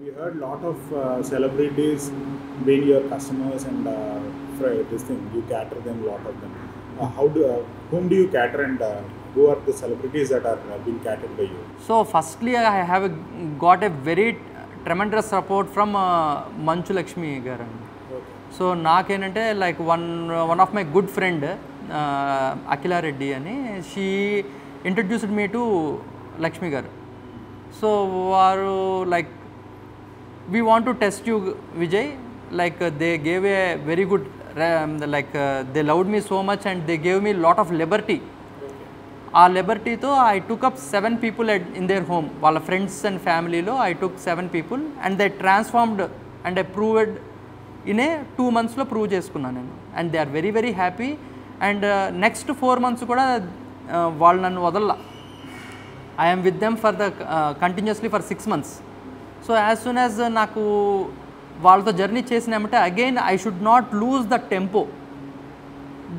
We heard lot of celebrities being your customers and for this thing you cater them lot of them. Whom do you cater and who are the celebrities that are being catered by you? So firstly, I have got a very tremendous support from Manchu Lakshmi garu. Okay. So నాకేంటంటే like one of my good friend Akhila Reddy అని she introduced me to Lakshmi garu. So వారు like we want to test you Vijay, like they gave a very good like they loved me so much and they gave me lot of liberty. ఆ లిబర్టీతో I took up 7 people in their home. వాళ్ళ friends and ఫ్యామిలీలో I took 7 people and they transformed and I proved in a 2 monthsలో prove చేసుకున్నాను నేను. And they are very very happy. And next 4 months కూడా వాళ్ళు నన్ను వదల. I am with them for the continuously for 6 months. So as soon as నాకు వాళ్ళతో journey చేసినామంటే again I should not lose the tempo.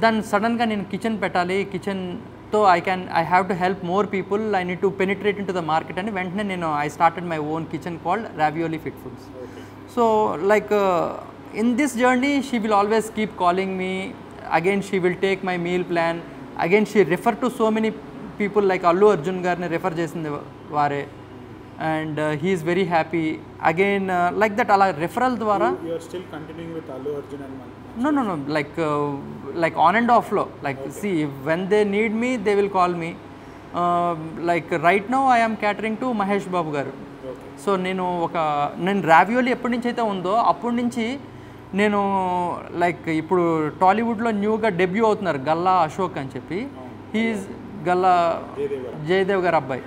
దాన్ని సడన్గా నేను కిచెన్ పెట్టాలి, కిచెన్తో I have to help more people, I need to penetrate into the market అని వెంటనే నేను I started my own kitchen called ravioli fit foods. So like in this journey she will always keep calling me. Again she will take my meal plan. Again she refer to so many people like Allu Arjun garni refer chesindi vare and he is very happy. Again like that ala referral dwara You are still continuing with Allu Arjun and no like on and off lo like okay. See when they need me they will call me. Like right now I am catering to Mahesh Babu garu. So నేను ravioli ఎప్పటి నుంచి అయితే ఉందో అప్పటి నుంచి నేను like ఇప్పుడు టాలీవుడ్లో న్యూగా డెబ్యూ అవుతున్నారు గల్లా అశోక్ అని చెప్పి. హీఈస్ గల్లా జయదేవ్ గారు అబ్బాయి.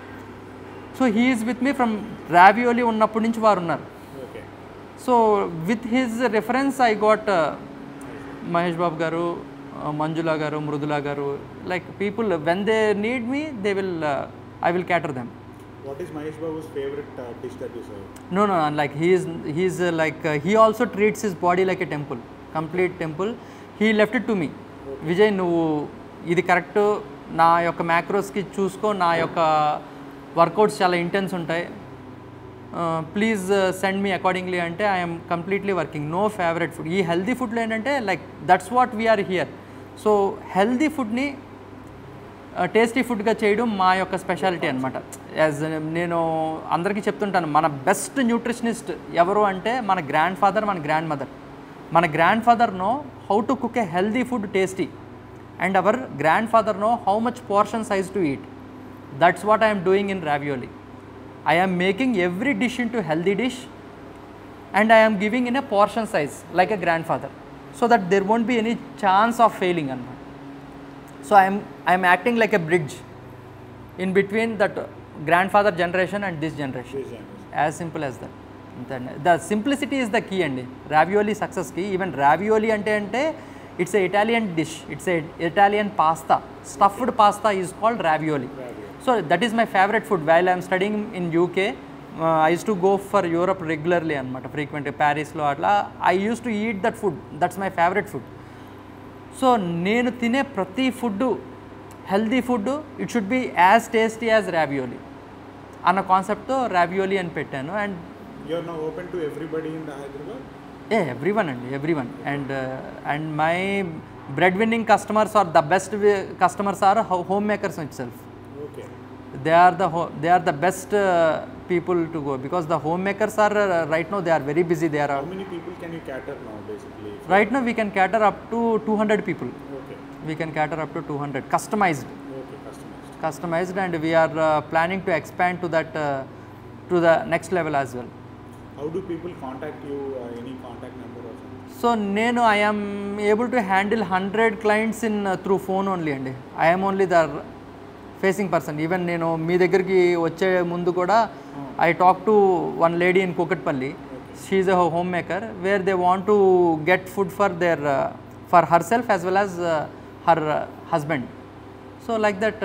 So he's with me from Ravioli ఉన్నప్పటి నుంచి వారు ఉన్నారు. So with his reference I got Mahesh Babu garu, Manjula garu, Mridula garu, like people when they need me they will I will cater them. What is Mahesh Babu's favorite dish that you serve? No, like he's like he also treats his body like a temple, complete temple. He left it to me. Okay. Vijay, నువ్వు ఇది correct, నా యొక్క మ్యాక్రోస్కి చూసుకో, నా యొక్క workouts చాలా intense ఉంటాయి, please send me accordingly అంటే I'm completely working. No favourite food. ఈ హెల్దీ ఫుడ్లో ఏంటంటే like that's what we're here. So healthy ఫుడ్ని టేస్టీ ఫుడ్గా చేయడం మా యొక్క స్పెషాలిటీ అనమాట. యాజ్ నేను అందరికీ చెప్తుంటాను, మన బెస్ట్ న్యూట్రిషనిస్ట్ ఎవరు అంటే మన గ్రాండ్ ఫాదర్, మన గ్రాండ్ మదర్. మన grand father know how to cook A healthy food tasty and hour grand father know how much portion size to eat. That's what I'm doing in ravioli. I am making every dish into healthy dish and I am giving in a portion size like a grandfather, so that there won't be any chance of failing. So I am acting like a bridge in between that grandfather generation and this generation. As simple as that. Then the simplicity is the key and ravioli success key. Even ravioli ante it's a Italian dish. It's a Italian pasta. Stuffed pasta is called ravioli. So that is my favorite food. While I am studying in UK, I used to go for Europe regularly anamata, frequently Paris lo atla. I used to eat that food. That's my favorite food. So నేను తినే ప్రతి food healthy food it should be as tasty as Ravioli అన్న కాన్సెప్ట్తో Ravioli అని పెట్టాను. And you are now open to everybody in Hyderabad? Everyone అండి, everyone. And my bread winning customers are the best customers are home makers itself. Okay. They are the best people to go, because the homemakers are right now they are very busy. They are How many people can you cater now basically? Right now we can cater up to 200 people. Okay. We can cater up to 200 customized. Okay, Customized, and we are planning to expand to that to the next level as well. How do people contact you? Any contact number or something? So నేను I am able to handle 100 clients in through phone only అండి. I am only the facing person. Even నేను మీ దగ్గరికి వచ్చే ముందు కూడా I talk to one lady in Kukatpally. She is a homemaker where they want to get food for herself as well as her husband. So like that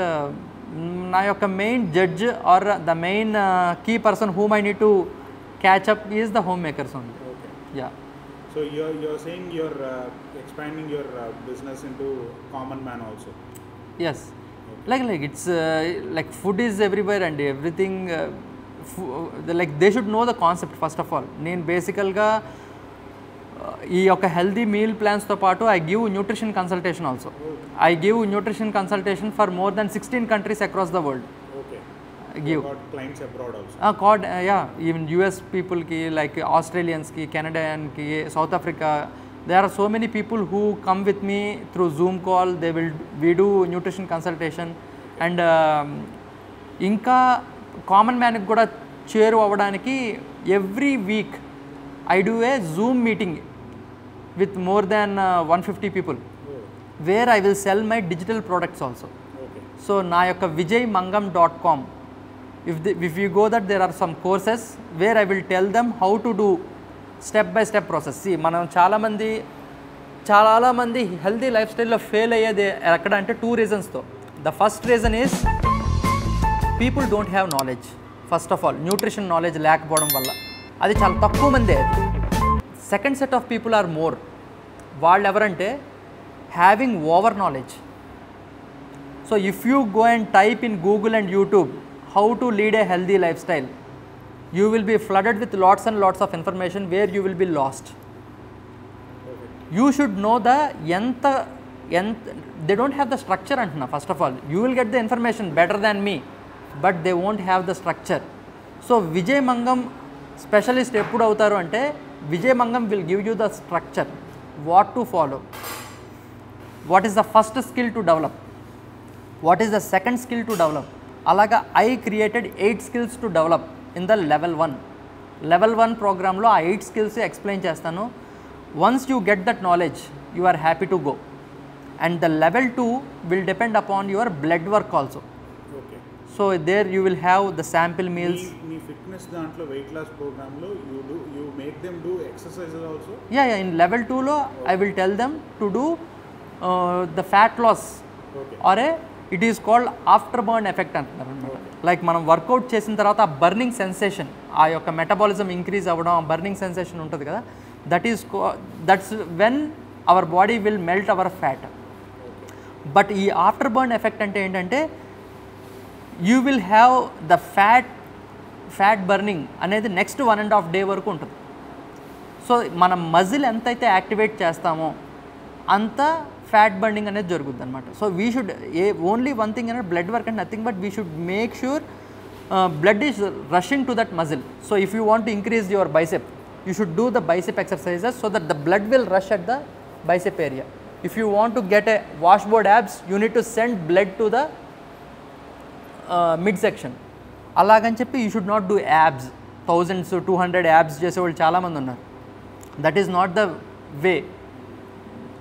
నా యొక్క main judge or the main key person whom I need to catch up is the homemakers only. Yeah. So you're saying you're expanding your business into common man also? Yes. Like it's like food is everywhere and everything. Like they should know the concept first of all. నేను బేసికల్గా ఈ యొక్క healthy meal ప్లాన్స్తో పాటు I give nutrition consultation also. I give nutrition consultation for more than 16 countries across the world. Okay. Give. You got clients abroad also. Yeah, even US people ki, like Australians ki, Canadian ki, South Africa. There are so many people who come with me through Zoom call. We do nutrition consultation, and ఇంకా common మ్యాన్కి కూడా చేరు అవ్వడానికి every week I do a Zoom meeting with more than 150 people, where I will sell my digital products also. Okay. So na yokka vijaymangam.com, if you go that, there are some courses where I will tell them how to do step by step process. See, మనం చాలా మంది healthy life స్టైల్లో fail అయ్యేది ఎక్కడ అంటే 2 reasonsతో. The first reason is people don't have knowledge. First of all, nutrition knowledge లేకపోవడం వల్ల అది చాలా తక్కువ మందే. Second set of people are more. వాళ్ళు ఎవరంటే having over knowledge. So if you go and type in Google and YouTube how to lead a healthy lifestyle, you will be flooded with lots and lots of information where you will be lost. You should know the ఎంత they don't have the structure అంటున్నా. First of all, you will get the information better than me, but they won't have the structure. So Vijay Mangam specialist ఎప్పుడు అవుతారు అంటే, Vijay Mangam will give you the structure, what to follow, what is the first skill to develop, what is the second skill to develop. అలాగా I created 8 skills to develop in the level 1. Level 1 ప్రోగ్రాంలో ఆ 8 skills explain చేస్తాను. Once you get that knowledge, you are happy to go. And the level 2 will depend upon your blood work also. So there you will have the sample meals. మీ fitness దాంట్లో weight loss ప్రోగ్రామ్లో you make them do exercises also? Yeah, in level 2లో I will tell them to do the fat loss, or it is called after burn effect అంటున్నారు అనమాట. Like మనం work out చేసిన తర్వాత ఆ బర్నింగ్ సెన్సేషన్, ఆ యొక్క మెటబాలిజం ఇంక్రీజ్ అవ్వడం, ఆ బర్నింగ్ సెన్సేషన్ ఉంటుంది కదా, that's when our body will melt our fat. But ఈ ఆఫ్టర్ బర్న్ ఎఫెక్ట్ అంటే ఏంటంటే, you will have the fat burning అనేది నెక్స్ట్ 1.5 day వరకు ఉంటుంది. సో మనం మజిల్ ఎంతైతే యాక్టివేట్ చేస్తామో అంత ఫ్యాట్ బర్నింగ్ అనేది జరుగుతుంది అనమాట. So we should only one thing అనేది blood work and nothing but we should make sure blood is rushing to that muscle. So if you want to increase your bicep, you should do the bicep exercises so that the blood will rush at the bicep area. If you want to get a washboard abs, you need to send blood to the midsection. అలాగని చెప్పి you should not do abs, 1000s 200 abs చేసేవాళ్ళు చాలామంది ఉన్నారు. That is not the way.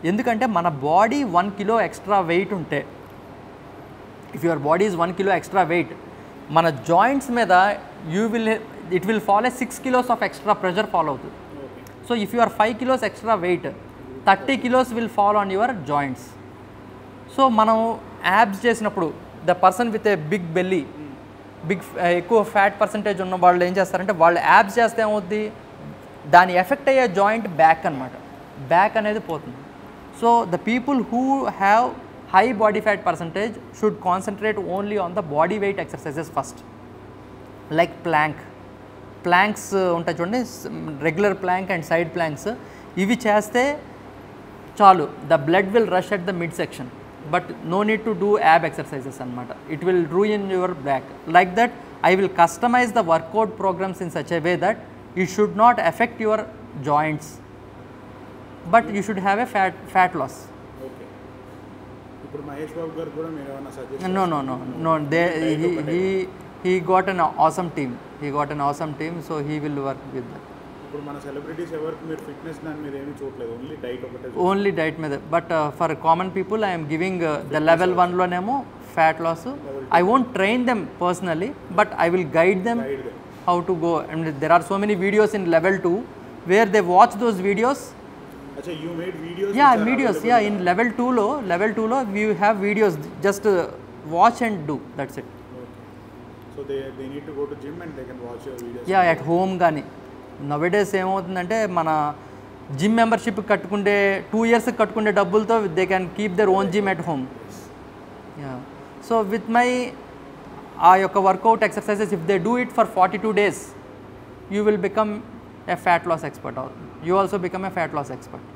ఎందుకంటే మన body 1 kilo extra weight ఉంటే, if your body is 1 kilo extra weight, మన joints మీద it will follow 6 kilos of extra pressure follow అవుతుంది. So if you are 5 kilos extra weight, 30 kilos will follow on your joints. సో మనం abs చేసినప్పుడు the person with a big belly, ఎక్కువ fat percentage ఉన్న వాళ్ళు ఏం చేస్తారంటే, వాళ్ళు యాబ్స్ చేస్తే ఏమవుద్ది, దాని ఎఫెక్ట్ అయ్యే జాయింట్ బ్యాక్ అనమాట. బ్యాక్ అనేది పోతుంది. So the people who have high body fat percentage should concentrate only on the body weight exercises first, like planks ఉంటాయి చూడండి, regular plank and side planks. ఇవి చేస్తే చాలు, the blood will rush at the mid section, but no need to do ab exercises అనమాట. It will ruin your back. Like that I will customize the workout programs in such a way that it should not affect your joints, but you should have a fat loss. ఇప్పుడు మహేష్ బాబు గారు కూడా మీరు ఏమైనా suggest? No. He got an awesome team. So he will work with that. ఇప్పుడు మన celebrities ఎవరికి మీరు fitness దాని మీద ఏమీ చూడలేదు, ఓన్లీ డైట్ ఒకటే? ఓన్లీ డైట్ మీద. But for common people I'm giving the level 1లోనేమో fat loss. I won't train them personally, but I will guide them how to go. And there are so many videos in level 2 where they watch those videos. Acha, you made videos? Yeah, videos. Yeah, in level 2 lo we have videos. Just watch and do. That's it. Okay. So they need to go to gym and they can watch your videos? Yeah, at home gaani. Nowadays ఏమవుతుందంటే, మన gym membership కట్టుకుంటే 2 years కట్టుకుంటే డబ్బులతో they can keep their own gym at home. Yeah. So with my ఆ యొక్క workout exercises if they do it for 42 days, you will become a fat loss expert, you also become a fat loss expert.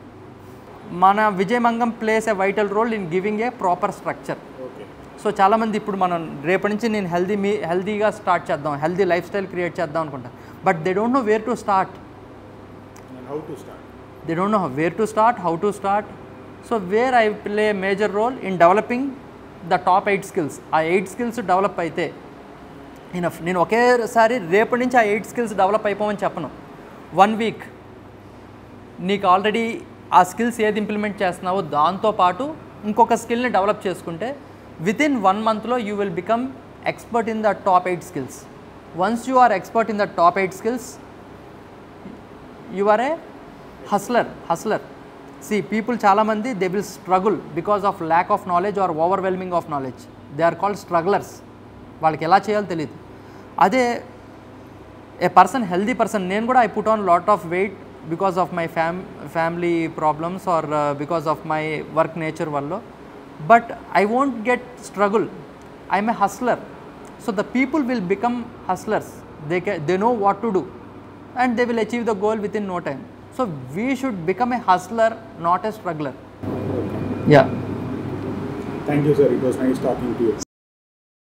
మన Vijayamangam plays a vital role in giving a proper structure. Okay. So చాలామంది ఇప్పుడు మనం రేపటి నుంచి నేను హెల్దీగా start చేద్దాం, healthy life style create చేద్దాం అనుకుంటాను. But they don't know where to start. How to start? They don't know where to start, how to start. So where I play a major role in developing the top 8 skills. ఆ 8 skills develop అయితే enough. నేను ఒకేసారి రేపటి నుంచి ఆ 8 skills develop అయిపోమని చెప్పను. 1 week నీకు already ఆ స్కిల్స్ ఏది ఇంప్లిమెంట్ చేస్తున్నావో దాంతోపాటు ఇంకొక స్కిల్ని డెవలప్ చేసుకుంటే వితిన్ 1 monthలో you will become expert in the top 8 skills. Once you are expert in the top 8 skills, you are a hustler. See, people చాలామంది they will struggle because of lack of knowledge or overwhelming of knowledge. They are called strugglers. వాళ్ళకి ఎలా చేయాలో తెలియదు. అదే ఏ person, healthy person, నేను కూడా I put on lot of weight because of my family problems or because of my work nature వల్ల. But I won't get struggle. I'm a hustler. So the people will become hustlers. They know what to do and they will achieve the goal within no time. So we should become a hustler, not a struggler. Okay. Yeah. Thank you, sir. It was nice talking to you.